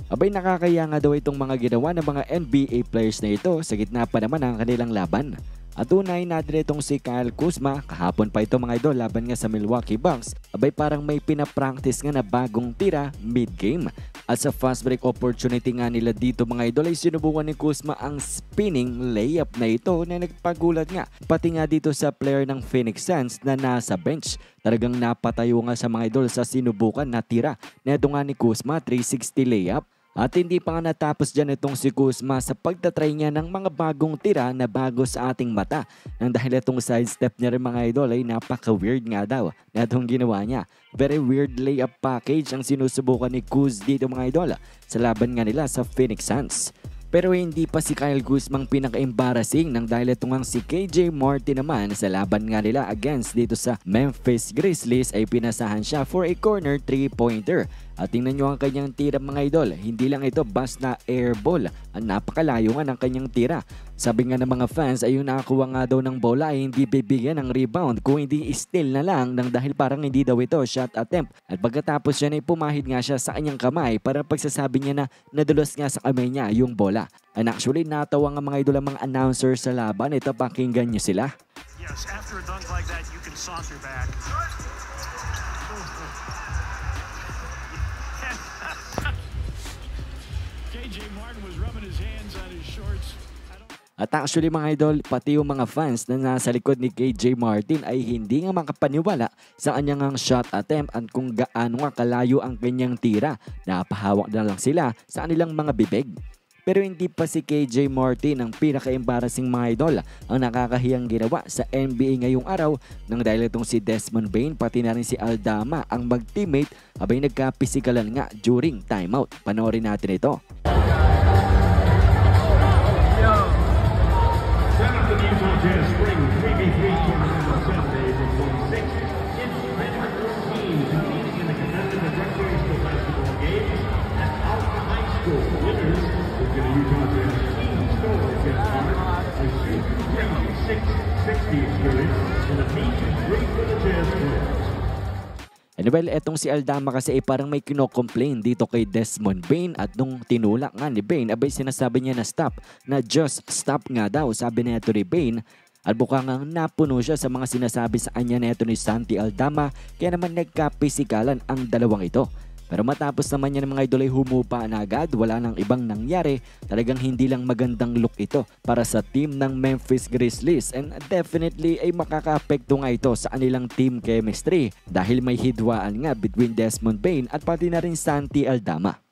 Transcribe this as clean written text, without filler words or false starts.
Abay nakakaya nga daw itong mga ginawa ng mga NBA players na ito sa gitna pa naman ng kanilang laban. At tunay natin itong si Kyle Kuzma, kahapon pa ito mga idol laban nga sa Milwaukee Bucks, abay parang may pinapractice nga na bagong tira mid-game. At sa fast break opportunity nga nila dito mga idol ay sinubukan ni Kuzma ang spinning layup na ito na nagpagulat nga. Pati nga dito sa player ng Phoenix Suns na nasa bench. Talagang napatayo nga sa mga idol sa sinubukan na tira. Neto nga ni Kuzma 360 layup. At hindi pa nga natapos dyan itong si Kuzma sa pagtatry niya ng mga bagong tira na bago sa ating mata. Nang dahil itong sidestep niya rin mga idol ay napaka-weird nga daw na itong ginawa niya. Very weird layup package ang sinusubukan ni Kuz dito mga idol sa laban nga nila sa Phoenix Suns. Pero hindi pa si Kyle Kuzma ang pinaka-embarrassing nang dahil ito nga si KJ Martin naman sa laban nga nila against dito sa Memphis Grizzlies ay pinasahan siya for a corner 3-pointer. At tingnan nyo ang kanyang tira mga idol, hindi lang ito basta air ball, ang napakalayo nga ng kanyang tira. Sabi nga ng mga fans ay yung nakakuha nga daw ng bola ay hindi bibigyan ng rebound kung hindi steal na lang nang dahil parang hindi daw ito shot attempt. At pagkatapos yan ay pumahid nga siya sa kanyang kamay para pagsasabi niya na nadulas nga sa kamay niya yung bola. And actually natawa nga mga idol ang mga announcers sa laban, ito pakinggan nyo sila. Yes, after a dunk like that you can saucer back. KJ Martin was rubbing his hands on his shorts. At actually mga idol, pati yung mga fans na nasa likod ni KJ Martin ay hindi nga makapaniwala sa kanyang shot attempt at kung gaano nga kalayo ang kanyang tira. Napahawak na lang sila sa kanilang mga bibig. Pero hindi pa si KJ Martin ang pinaka-embarrassing mga idol ang nakakahiyang ginawa sa NBA ngayong araw nang dahil itong si Desmond Bane pati na rin si Aldama ang mag-teammate abay nagka-pisikalan nga during timeout. Panoorin natin ito. The Utah Jazz Spring 3v3 tournament on Saturday, April 26th. It's Redmond teams competing in the competitive recreational basketball games at Alpha High School. Winners will get a Utah Jazz team store gift card, a Shoot 3-6-60 experience, and a beach and drink for the Jazz players. And well, etong si Aldama kasi ay parang may kino-complain dito kay Desmond Bane at nung tinulak nga ni Bane, abay sinasabi niya na stop, na just stop nga daw, sabi na ito ni Bane. At bukang napuno siya sa mga sinasabi sa kanya na ito ni Santi Aldama, kaya naman nagkapisikalan ang dalawang ito. Pero matapos naman niya ng mga idol ay humupa na agad, wala nang ibang nangyari. Talagang hindi lang magandang look ito para sa team ng Memphis Grizzlies and definitely ay makaka-apekto nga ito sa kanilang team chemistry dahil may hidwaan nga between Desmond Bane at pati na rin Santi Aldama.